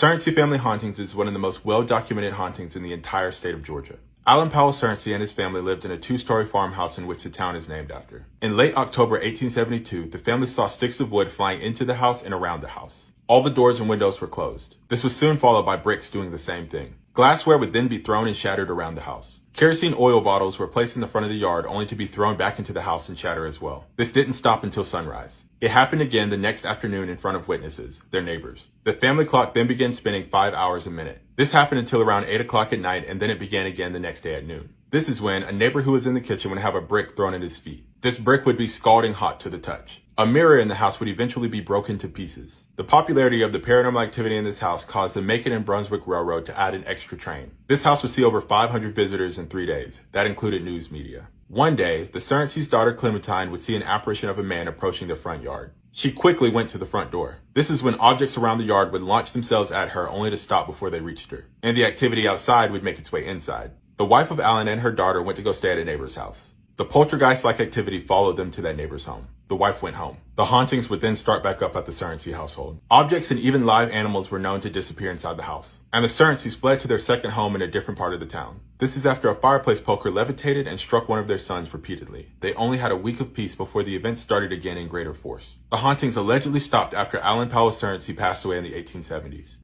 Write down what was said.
Surrency family hauntings is one of the most well-documented hauntings in the entire state of Georgia. Alan Powell Surrency and his family lived in a two-story farmhouse in which the town is named after. In late October 1872, the family saw sticks of wood flying into the house and around the house. All the doors and windows were closed. This was soon followed by bricks doing the same thing. Glassware would then be thrown and shattered around the house. Kerosene oil bottles were placed in the front of the yard only to be thrown back into the house and shatter as well. This didn't stop until sunrise. It happened again the next afternoon in front of witnesses, their neighbors. The family clock then began spinning 5 hours a minute. This happened until around 8 o'clock at night, and then it began again the next day at noon. This is when a neighbor who was in the kitchen would have a brick thrown at his feet. This brick would be scalding hot to the touch. A mirror in the house would eventually be broken to pieces. The popularity of the paranormal activity in this house caused the Macon and Brunswick Railroad to add an extra train. This house would see over 500 visitors in 3 days. That included news media. One day, the Surrency's daughter Clementine would see an apparition of a man approaching the front yard. She quickly went to the front door. This is when objects around the yard would launch themselves at her only to stop before they reached her. And the activity outside would make its way inside. The wife of Alan and her daughter went to go stay at a neighbor's house. The poltergeist-like activity followed them to that neighbor's home. The wife went home. The hauntings would then start back up at the Surrency household. Objects and even live animals were known to disappear inside the house. And the Surrencys fled to their second home in a different part of the town. This is after a fireplace poker levitated and struck one of their sons repeatedly. They only had a week of peace before the event started again in greater force. The hauntings allegedly stopped after Alan Powell Surrency passed away in the 1870s.